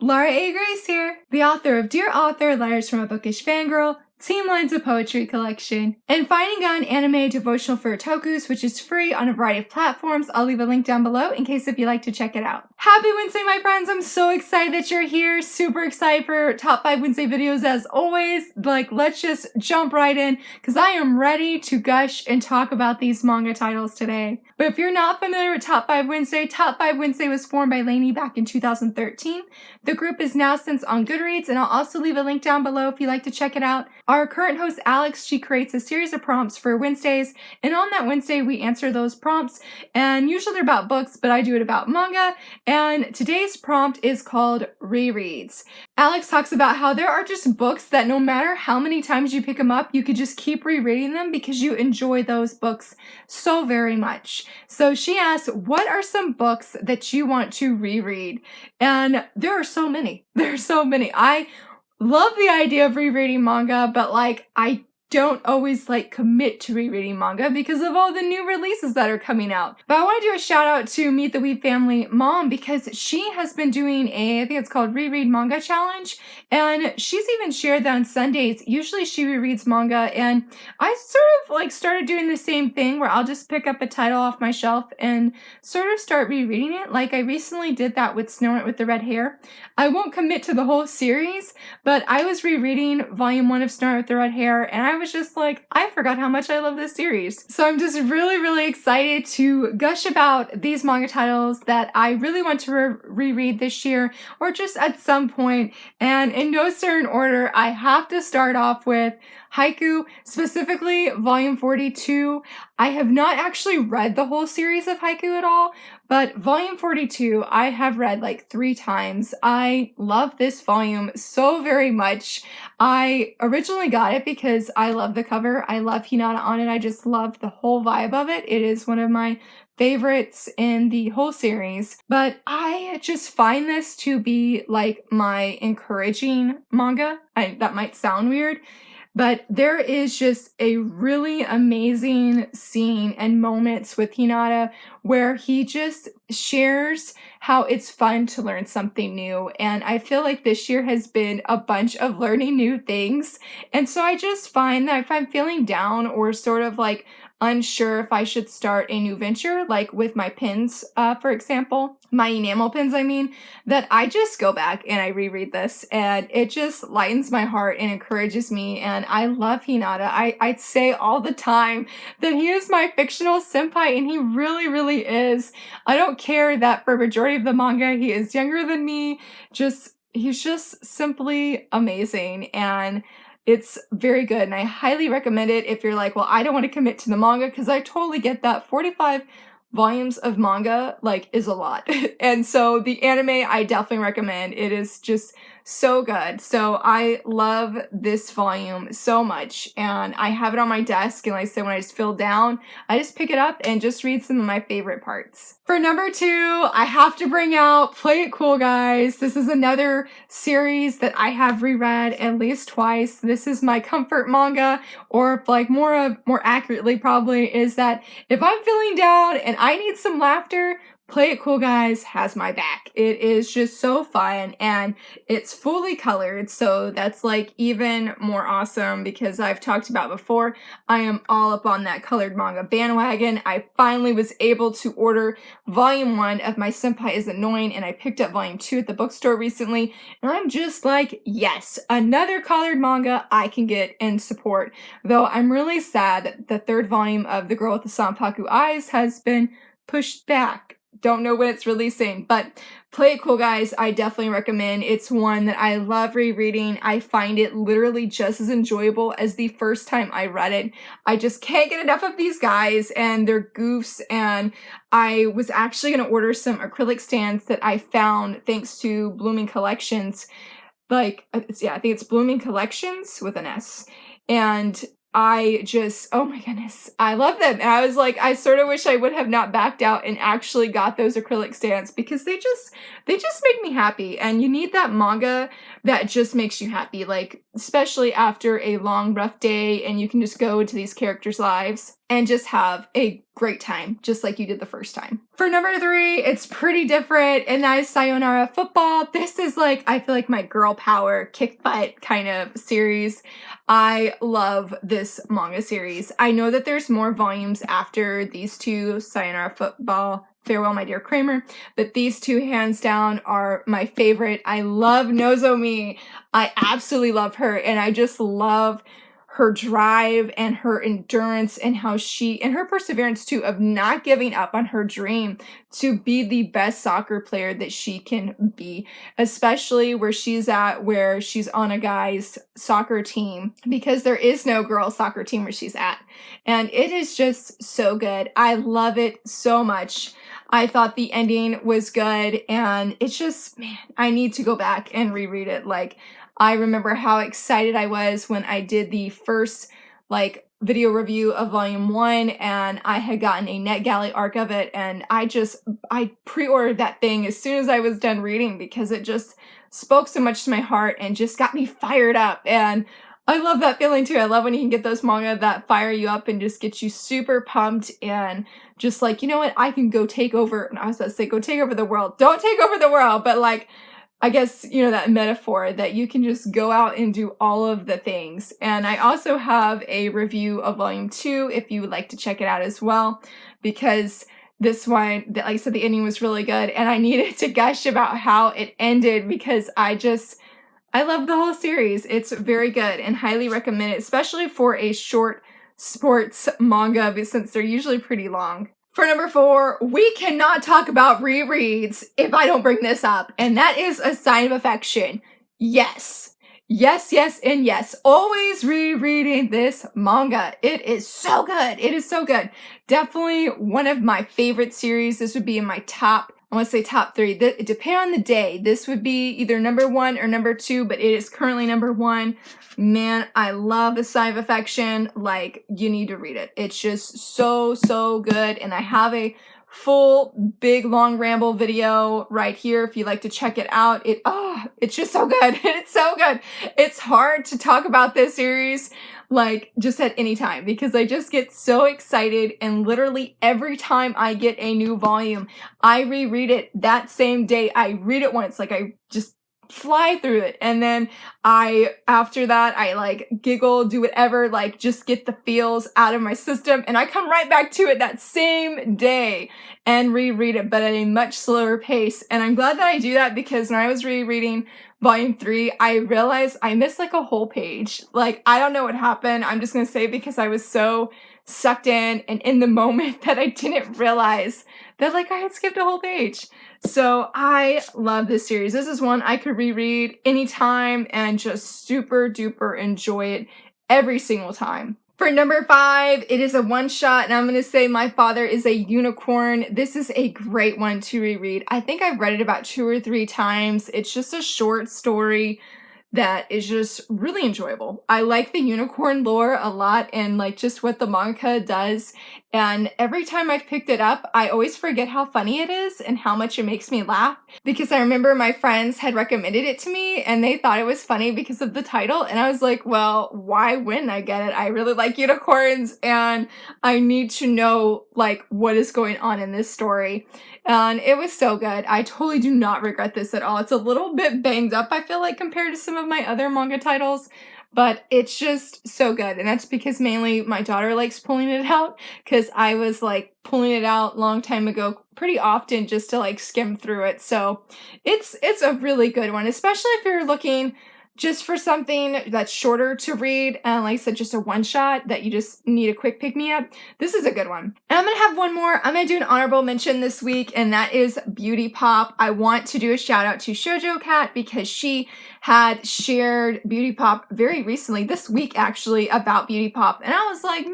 Laura A. Grace here, the author of Dear Author, Letters from a Bookish Fangirl, Teen Lines of Poetry collection, and Finding an Anime Devotional for OTAKUS, which is free on a variety of platforms. I'll leave a link down below in case if you'd like to check it out. Happy Wednesday, my friends! I'm so excited that you're here. Super excited for Top 5 Wednesday videos as always. Let's just jump right in because I am ready to gush and talk about these manga titles today. But if you're not familiar with Top 5 Wednesday was formed by Lainey back in 2013. The group is now since on Goodreads, and I'll also leave a link down below if you'd like to check it out. Our current host, Alex, she creates a series of prompts for Wednesdays, and on that Wednesday, we answer those prompts, and usually they're about books, but I do it about manga, and today's prompt is called Rereads. Alex talks about how there are just books that no matter how many times you pick them up, you could just keep rereading them because you enjoy those books so very much. So she asks, what are some books that you want to reread? And there are so many. I love the idea of rereading manga, but I don't always commit to rereading manga because of all the new releases that are coming out. But I want to do a shout out to Meet the Weeb Family Mom because she has been doing I think it's called Reread Manga Challenge, and she's even shared that on Sundays. Usually she rereads manga, and I sort of started doing the same thing where I'll just pick up a title off my shelf and sort of start rereading it. I recently did that with Snow White with the Red Hair. I won't commit to the whole series, but I was rereading volume 1 of Snow White with the Red Hair, and I was just I forgot how much I love this series. So I'm just really excited to gush about these manga titles that I really want to reread this year, or just at some point. And in no certain order, I have to start off with Haiku, specifically volume 42. I have not actually read the whole series of Haiku at all, but volume 42 I have read 3 times. I love this volume so very much. I originally got it because I love the cover. I love Hinata on it. I just love the whole vibe of it. It is one of my favorites in the whole series, but I just find this to be my encouraging manga. That might sound weird, but there is just a really amazing scene and moments with Hinata where he just shares how it's fun to learn something new. And I feel like this year has been a bunch of learning new things. And so I just find that if I'm feeling down or sort of unsure if I should start a new venture, with my pins, for example, my enamel pins, that I just go back and I reread this, and it just lightens my heart and encourages me. And I love Hinata. I'd say all the time that he is my fictional senpai, and he really is. I don't care that for a majority of the manga, he is younger than me. He's just simply amazing. And it's very good, and I highly recommend it if you're well, I don't want to commit to the manga, because I totally get that. 45 volumes of manga, is a lot. And so the anime, I definitely recommend. It is just so good. So I love this volume so much, and I have it on my desk, and like I said, when I just feel down, I just pick it up and just read some of my favorite parts. For number 2, I have to bring out Play It Cool, guys. This is another series that I have reread at least twice. This is my comfort manga, or more accurately probably, is that if I'm feeling down and I need some laughter, Play It Cool, guys, has my back. It is just so fun, and it's fully colored, so that's even more awesome because I've talked about before, I am all up on that colored manga bandwagon. I finally was able to order volume 1 of My Senpai is Annoying, and I picked up volume 2 at the bookstore recently, and I'm just yes, another colored manga I can get and support. Though I'm really sad that the 3rd volume of The Girl with the Sanpaku Eyes has been pushed back. Don't know when it's releasing, but Play It Cool, guys, I definitely recommend. It's one that I love rereading. I find it literally just as enjoyable as the first time I read it. I just can't get enough of these guys and their goofs, and I was actually going to order some acrylic stands that I found thanks to Blooming Collections. I think it's Blooming Collections with an S. And I just, oh my goodness, I love them. And I was I sort of wish I would have not backed out and actually got those acrylic stands, because they just make me happy. And you need that manga that just makes you happy. especially after a long, rough day, and you can just go into these characters' lives and just have a great time, just like you did the first time. For number 3, it's pretty different, and that is Sayonara Football. This is like, I feel like my girl power, kick butt kind of series. I love this manga series. I know that there's more volumes after these two, Sayonara Football, Farewell My Dear Kramer, but these two hands down are my favorite. I love Nozomi. I absolutely love her, and I just love her drive and her endurance and how and her perseverance too, of not giving up on her dream to be the best soccer player that she can be, especially where she's at, where she's on a guy's soccer team, because there is no girls soccer team where she's at. And it is just so good. I love it so much. I thought the ending was good, and it's just, man, I need to go back and reread it. Like, I remember how excited I was when I did the first, like, video review of Volume 1, and I had gotten a NetGalley arc of it, and I pre-ordered that thing as soon as I was done reading, because it just spoke so much to my heart and just got me fired up. And I love that feeling too. I love when you can get those manga that fire you up and just get you super pumped and just like, you know what, I can go take over, and I was about to say go take over the world. Don't take over the world, but like, I guess, you know, that metaphor that you can just go out and do all of the things. And I also have a review of Volume 2 if you would like to check it out as well, because this one, like I said, the ending was really good, and I needed to gush about how it ended because I love the whole series. It's very good and highly recommend it, especially for a short sports manga, since they're usually pretty long. For number 4, we cannot talk about rereads if I don't bring this up, and that is A Sigh of Affection. Yes. Yes, yes, and yes. Always rereading this manga. It is so good. It is so good. Definitely one of my favorite series. This would be in my top, I want to say top 3. It depends on the day. This would be either number 1 or number 2, but it is currently number 1. Man, I love A Sigh of Affection. Like, you need to read it. It's just so, so good. And I have a full, big, long ramble video right here if you'd like to check it out. It's just so good. It's so good. It's hard to talk about this series like just at any time because I just get so excited, and literally every time I get a new volume, I reread it that same day. I read it once, like I just fly through it, and then after that I like giggle, do whatever, like just get the feels out of my system, and I come right back to it that same day and reread it, but at a much slower pace. And I'm glad that I do that, because when I was rereading Volume 3, I realized I missed like a whole page. Like, I don't know what happened. I'm just gonna say, because I was so sucked in and in the moment that I didn't realize that like I had skipped a whole page. So I love this series. This is one I could reread anytime and just super duper enjoy it every single time. For number 5, it is a one-shot, and I'm going to say My Father is a Unicorn. This is a great one to reread. I think I've read it about 2 or 3 times. It's just a short story that is just really enjoyable. I like the unicorn lore a lot, and like just what the manga does. And every time I've picked it up, I always forget how funny it is and how much it makes me laugh, because I remember my friends had recommended it to me and they thought it was funny because of the title. And I was like, well, why wouldn't I get it? I really like unicorns and I need to know like what is going on in this story. And it was so good. I totally do not regret this at all. It's a little bit banged up, I feel like, compared to some of my other manga titles, but it's just so good. And that's because mainly my daughter likes pulling it out, because I was like pulling it out long time ago pretty often just to like skim through it. So it's a really good one, especially if you're looking just for something that's shorter to read, and like I said, just a one-shot that you just need a quick pick-me-up. This is a good one. And I'm gonna have one more. I'm gonna do an honorable mention this week, and that is Beauty Pop. I want to do a shout out to Shoujo Cat, because she had shared Beauty Pop very recently, this week actually, about Beauty Pop. And I was like,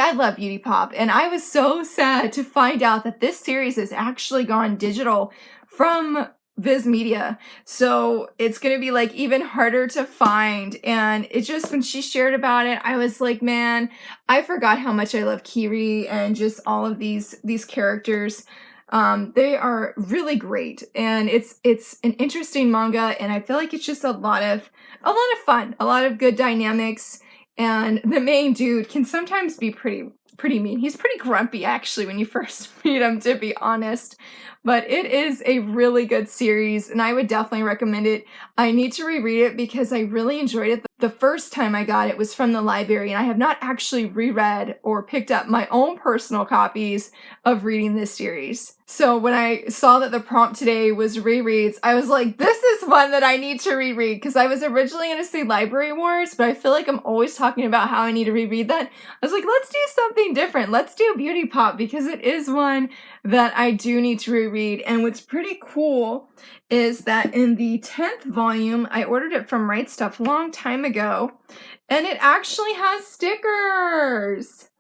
I love Beauty Pop. And I was so sad to find out that this series has actually gone digital from Viz Media. So it's going to be like even harder to find. And it just, when she shared about it, I was like, man, I forgot how much I love Kiri and just all of these characters. They are really great, and it's an interesting manga, and I feel like it's just a lot of fun, a lot of good dynamics, and the main dude can sometimes be pretty mean. He's pretty grumpy, actually, when you first meet him, to be honest. But it is a really good series, and I would definitely recommend it. I need to reread it because I really enjoyed it. The first time I got it was from the library, and I have not actually reread or picked up my own personal copies of reading this series. So when I saw that the prompt today was rereads, I was like, this is one that I need to reread, because I was originally going to say Library Wars, but I feel like I'm always talking about how I need to reread that. I was like, let's do something different. Let's do Beauty Pop, because it is one that I do need to reread. And what's pretty cool is that in the 10th volume, I ordered it from Right Stuff a long time ago, and it actually has stickers.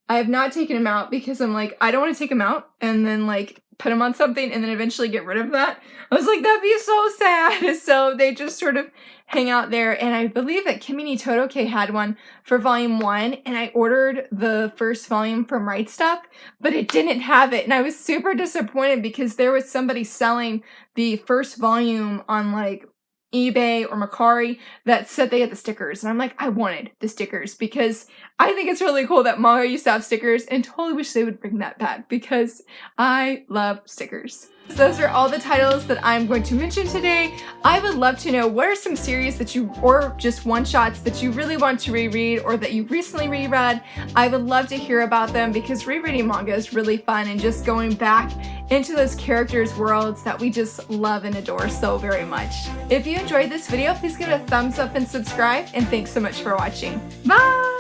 I have not taken them out because I'm like, I don't want to take them out and then like put them on something and then eventually get rid of that. I was like, that'd be so sad. So they just sort of hang out there. And I believe that Kimi ni Todoke had one for volume 1, and I ordered the first volume from Right Stuff, but it didn't have it. And I was super disappointed because there was somebody selling the first volume on like eBay or Mercari that said they had the stickers, and I'm like, I wanted the stickers because I think it's really cool that manga used to have stickers, and totally wish they would bring that back because I love stickers. So those are all the titles that I'm going to mention today. I would love to know what are some series that you, or just one-shots that you really want to reread or that you recently reread. I would love to hear about them because rereading manga is really fun, and just going back into those characters' worlds that we just love and adore so very much. If you enjoyed this video, please give it a thumbs up and subscribe, and thanks so much for watching. Bye!